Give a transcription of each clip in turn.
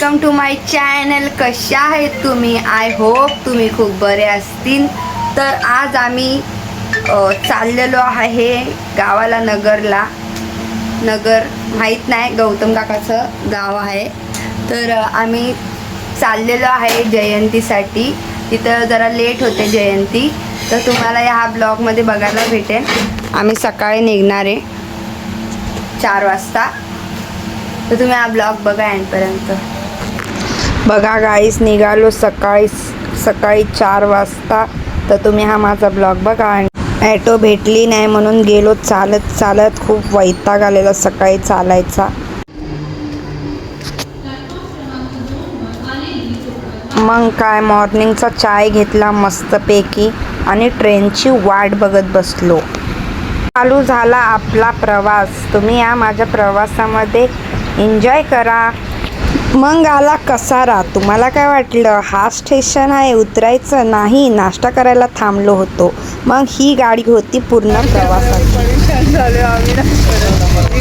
Welcome to my channel. कशा आहेत तुम्ही? आय होप तुम्ही खूप बरे असतील. तर आज आम्ही चाललेलो आहे गावाला, नगरला. नगर माहीत नाही, गौतम काकाचं गाव आहे. तर आम्ही चाललेलो आहे जयंतीसाठी. तिथं जरा लेट होते जयंती, तर तुम्हाला ह्या ब्लॉगमध्ये बघायला भेटेल. आम्ही सकाळी निघणार आहे 4 वाजता, तर तुम्ही हा ब्लॉग बघा एंडपर्यंत. बघा गाईस, निघालो सकाळी 4 वाजता. तर तुम्ही हा माझा ब्लॉग बघा. ॲटो भेटली नाही म्हणून गेलो चालत. खूप वैताग आलेला सकाळी चालायचा. मग काय, मॉर्निंगचा चाय घेतला मस्तपैकी आणि ट्रेनची वाट बघत बसलो. चालू झाला आपला प्रवास. तुम्ही या माझ्या प्रवासामध्ये एन्जॉय करा. मग आला कसारा. तुम्हाला काय वाटलं हा स्टेशन आहे, उतरायचं नाही? नाश्ता करायला थांबलो होतो. मग ही गाडी होती पूर्ण प्रवासाची.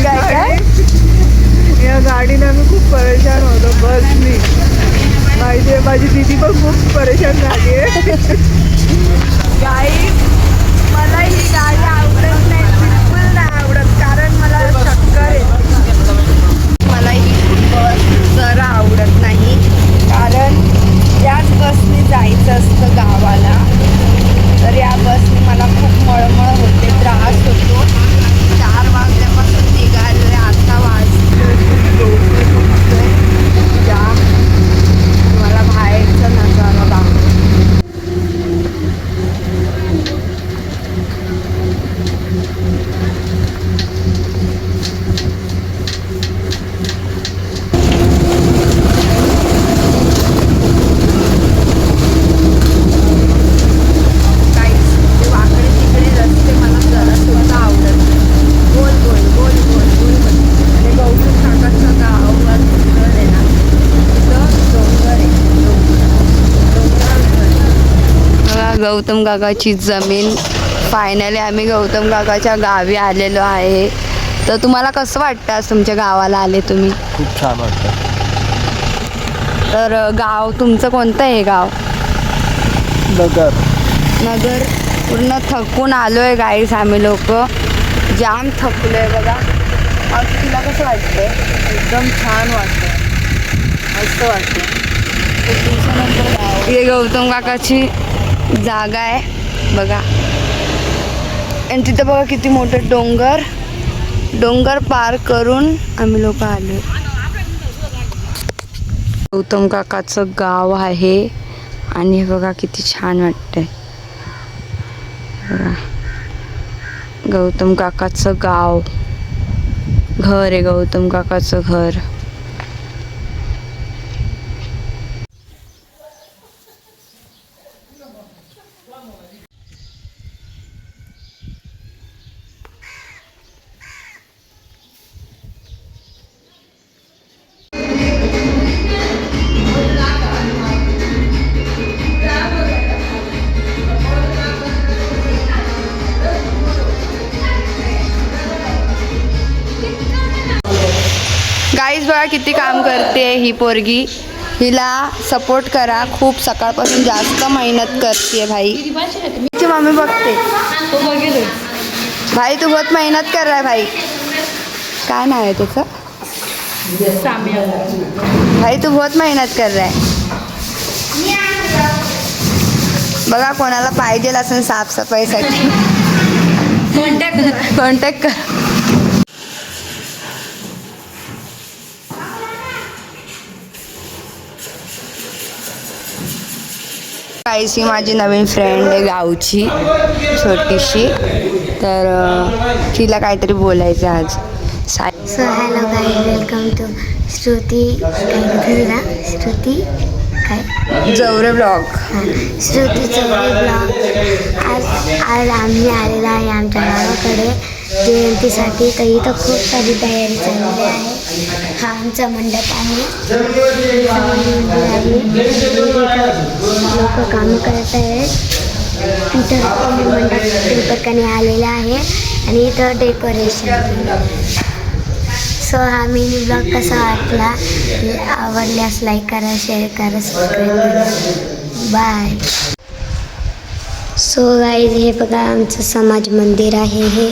काय या गाडीने आम्ही खूप परेशान होतो. बसनी माझी दीदी पण खूप परेशान झाली आहे. गाईस, मला ही गाडी आवडत नाही, बिलकुल नाही आवडत. कारण मला चक्कर येते. मला ही बस जरा आवडत नाही, कारण याच बसने जायचं असतं गावाला. तर या बसने मला खूप मळमळ होते, त्रास होतो. 4 वाजल्यापासून निघाले, आता वाजले जा. मला बाहेरचा नजारा दाखव. गौतम काकाची जमीन. फायनली आम्ही गौतम काकाच्या गावी आलेलो आहे. तर तुम्हाला कसं वाटतं आज तुमच्या गावाला आले तुम्ही? खूप छान वाटतं. तर गाव तुमचं कोणतं आहे गाव? नगर. पूर्ण थकून आलो आहे गाईस आम्ही लोक. जाम थकलो आहे बघा. आज तुला कसं वाटतं? एकदम छान वाटतं, मस्त वाटतं. खूप दिवसानंतर गाव. हे गौतम काकाची जागा आहे बघा. आणि तिथं बघा किती मोठे डोंगर पार करून आम्ही लोक आलो. गौतम काकाचं गाव आहे आणि बघा किती छान वाटतंय बघा. गौतम काकाचं गाव, घर आहे गौतम काकाचं घर. गाईज बघा किती काम करते ही पोरगी. हिला सपोर्ट करा. खूप सकाळपासून जास्त मेहनत करते भाई. तिची मम्मी बघते. भाई तू बहुत मेहनत कर रहा है भाई. काय नाव आहे त्याचं? भाई तू बहुत मेहनत कर रहा है. बघा कोणाला पाहिजे असेल साफसफाईसाठी कॉन्टॅक्ट कर. ही माझी नवीन फ्रेंड आहे गावची, छोटीशी. तर तिला काहीतरी बोलायचं आज. So hello guys, welcome to Shruti Javare blog. Shruti Chaure blog. आज आम्ही आलेलो आहे आमच्या गावाकडे जयंतीसाठी. तर इथं खूप सारी तयारी चाललेली आहे. हा आमचा मंडप आहे. लोक कामं करत आहेत. इथं मंडप प्रकारे आलेला आहे आणि इथं डेकोरेशन. सो हा मिनी ब्लॉग कसा वाटला आवडल्यास लाईक करा, शेअर करा, सबस्क्राईब करा. बाय. सो गाईज हे बघा आमचं समाज मंदिर आहे. हे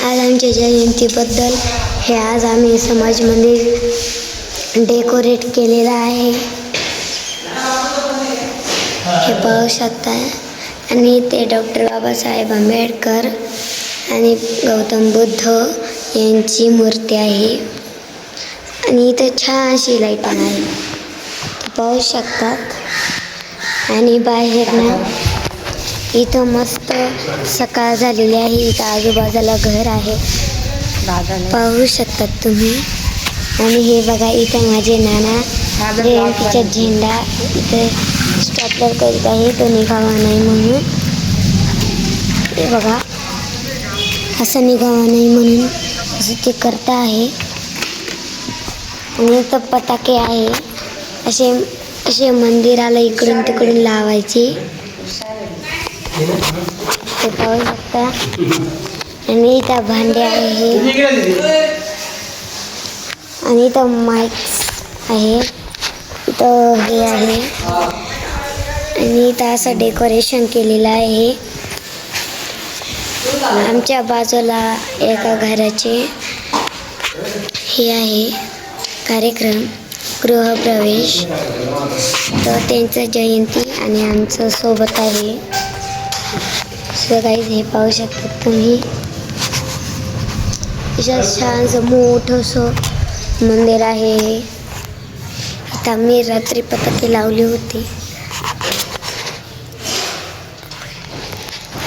आज आमच्या जयंतीबद्दल हे आज आम्ही समाज मंदिर डेकोरेट केलेलं आहे. हे पाहू शकता. आणि ते डॉक्टर बाबासाहेब आंबेडकर आणि गौतम बुद्ध यांची मूर्ती आहे. आणि इथं छान अशी लाईटिंग आहे, ते पाहू शकतात. आणि बाहेर ना इथं मस्त सकाळ झालेली आहे. इथं आजूबाजूला घर आहे, पाहू शकतात तुम्ही. आणि हे बघा इथं माझे नाना जयंतीचा झेंडा इथे स्टॅपलर करीत आहे, तो निघावा नाही म्हणून. हे बघा असं निघावा नाही म्हणून असं ते करता आहे. आणि इथं पताके आहे, असे असे मंदिराला इकडून तिकडून लावायचे, ते पाहू शकता. आणि इथं भांडे आहे, आणि इथं माईक आहे, इथं हे आहे. आणि इथं असं डेकोरेशन केलेलं आहे. आमच्या बाजूला एका घराचे हे आहे कार्यक्रम, गृहप्रवेश, तर त्यांचं जयंती आणि आमचं सोबत आहे. सो गाईज हे पाहू शकता तुम्ही. छानसं मोठंसं मंदिर आहे. इथं आम्ही रात्री पताके लावली होती,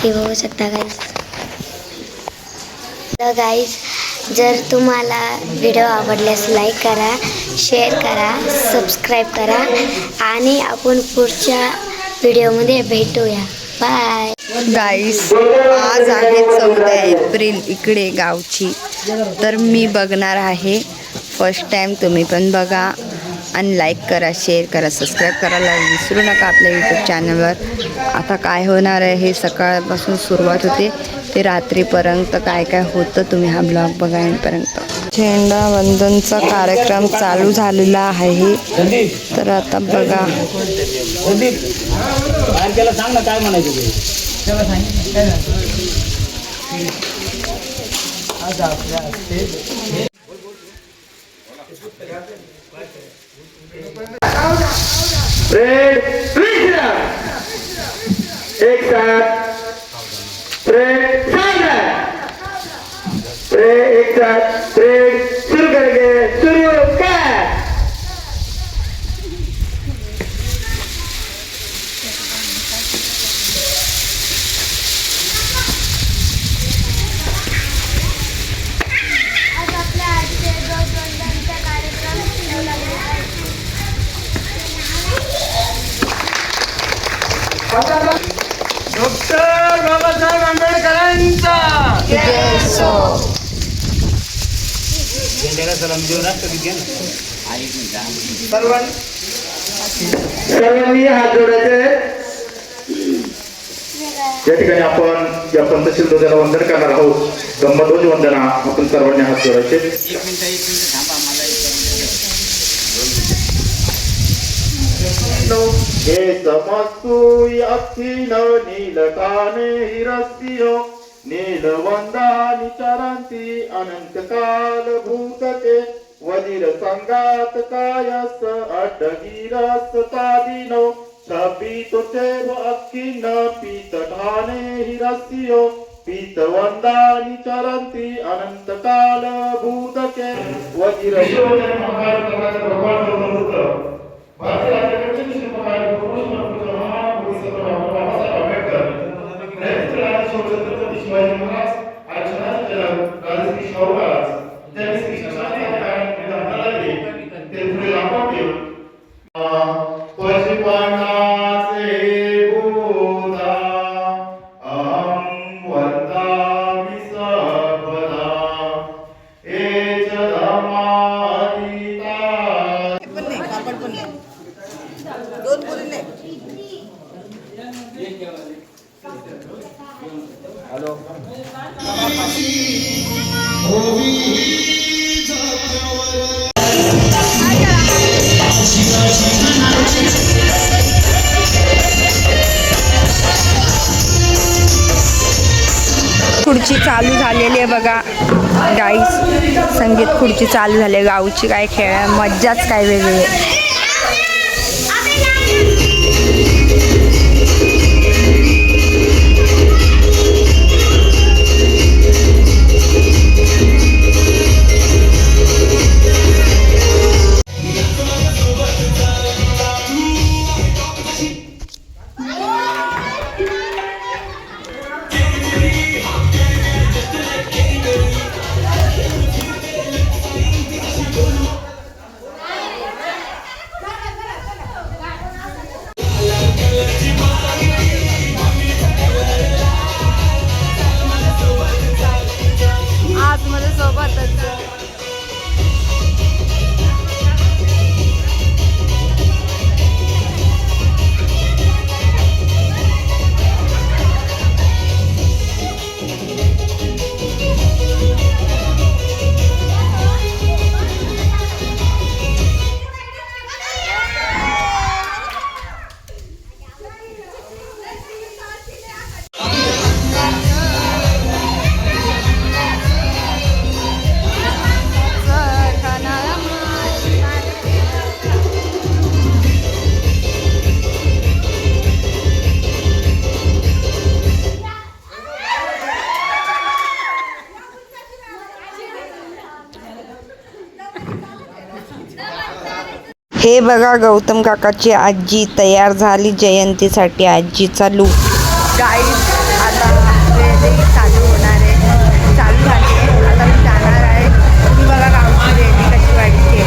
हे बघू शकता गाईज. तर गाईज जर तुम्हाला व्हिडिओ आवडल्यास लाईक करा, शेअर करा, सबस्क्राईब करा. आणि आपण पुढच्या व्हिडिओमध्ये भेटूया. बाय गाईस. आज आहे 14 एप्रिल इकडे गावची, तर मी बघणार आहे फर्स्ट टाईम. तुम्ही पण बघा आणि लाईक करा, शेअर करा, सबस्क्राईब करायला विसरू नका आपल्या यूट्यूब चॅनलवर. आता काय होणार आहे हे सकाळपासून सुरुवात होते ते रात्रीपर्यंत काय काय होतं तुम्ही हा ब्लॉग बघा येईपर्यंत. झेंडा वंदनचा कार्यक्रम चालू झालेला आहे, तर आता बघा. काय म्हणायचं एक साथ एक साथ शुरू करेंगे. शुरू कर. डॉक्टर बाबासाहेब आंबेडकरांचा झेंड्याला सलाम देऊन राष्ट्रगीत सर्वांनी हात जोडायचे. या ठिकाणी आपण या पंचशील ध्वजाला वंदन करणार आहोत. ब्रह्मध्वज वंदना आपण सर्वांनी हात जोडायचे. हे समस्तु अखिल नीलकाने हिरस्यो नीलवंदानि चरन्ति अनंतकाल भूतके वजीर संगात कायस अड्डगिरस तादिनो शपितुतेव अखिल पीतधाने हिरस्यो पीतवंदानि चरन्ति अनंतकाल भूतके वजीर शिवाजी महाराज खुर्ची चालू झालेली आहे बघा गाईस. संगीत खुर्ची चालू झाली आहे. गावची काय खेळ आहे, मज्जाच काय वेगळी आहे. आज माझ्या सोबतच हे बघा गौतम काकाची आजी तयार झाली जयंतीसाठी. आजीचा लूक गाईस. आता रेडी चालू होणार आहे, चालू झाली आहे. आता मी जाणार आहे. तुम्ही बघा गावची रेडी कशी वाटते.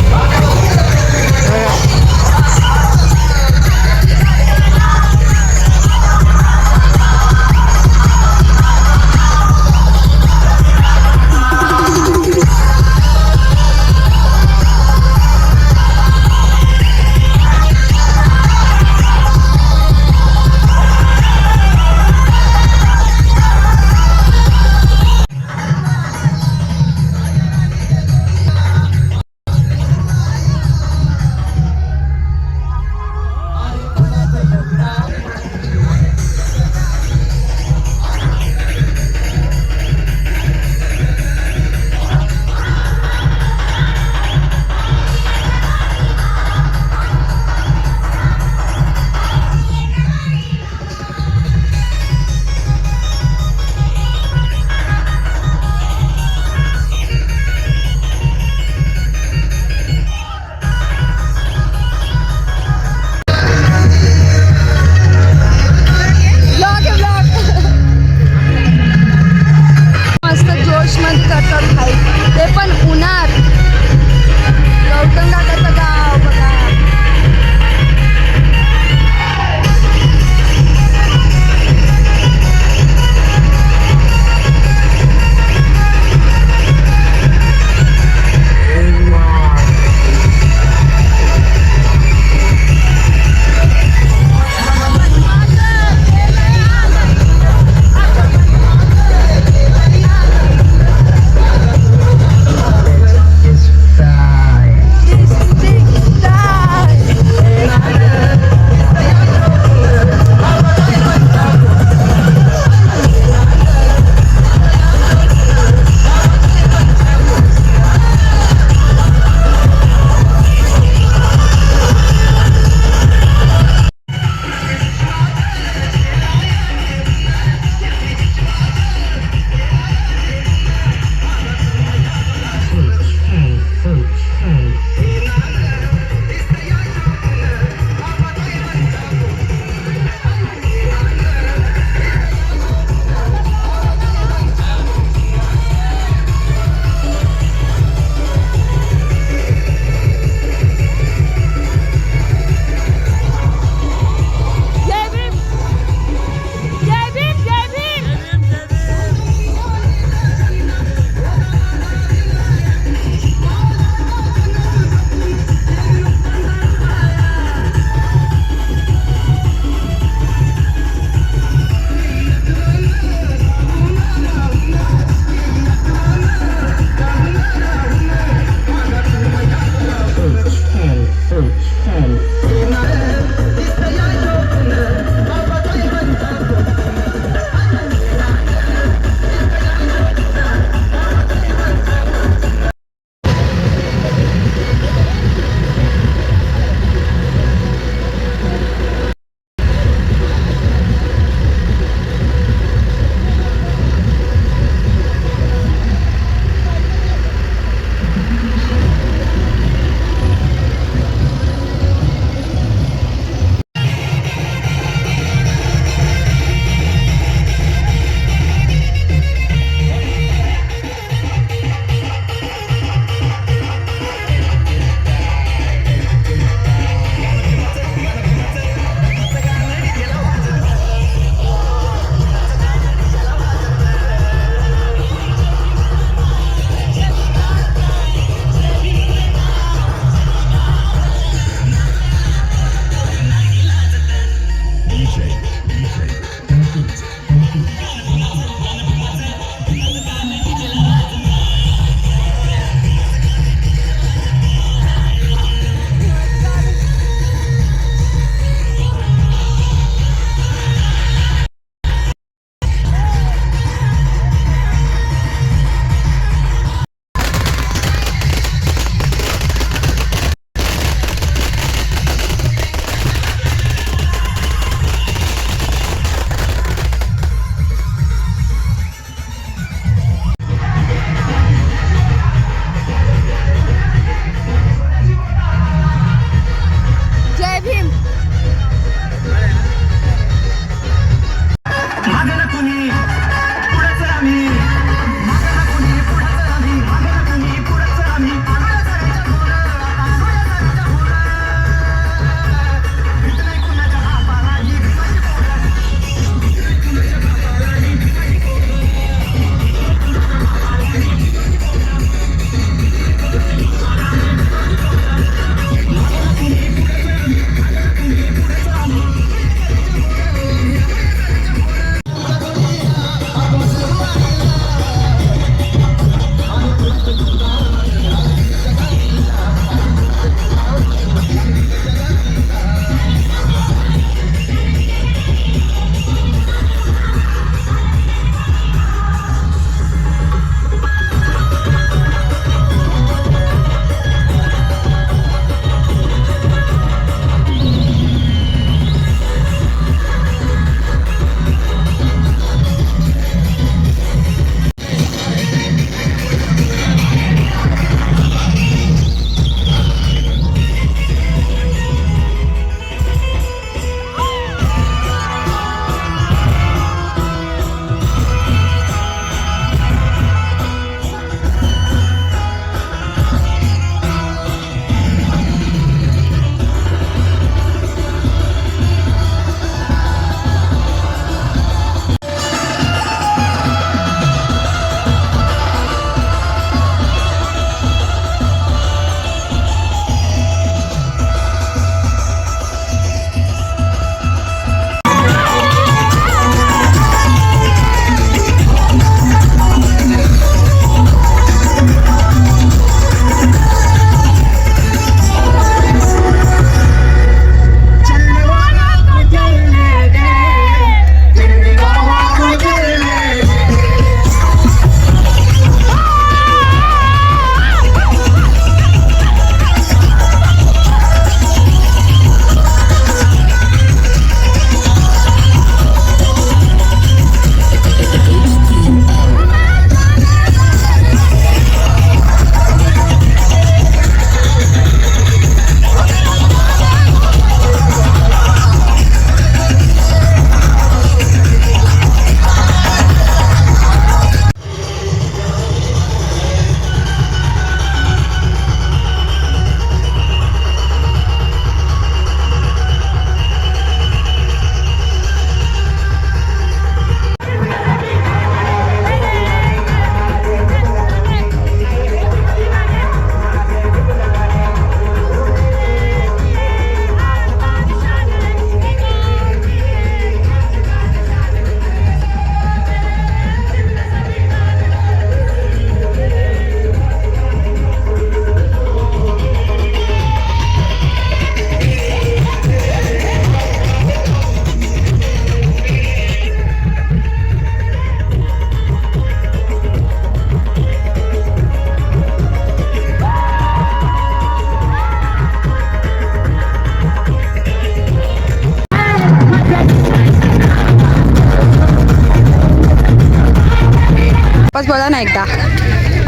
आवाज बोला ना एकदा.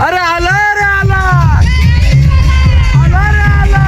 अरे आला रे आला आला रे आला.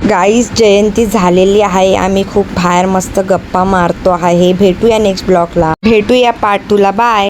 गाईस जयंती झालेली आहे. आम्ही खूप बाहेर मस्त गप्पा मारतो आहे. भेटूया नेक्स्ट ब्लॉगला. भेटूया पार्ट 2 ला. बाय.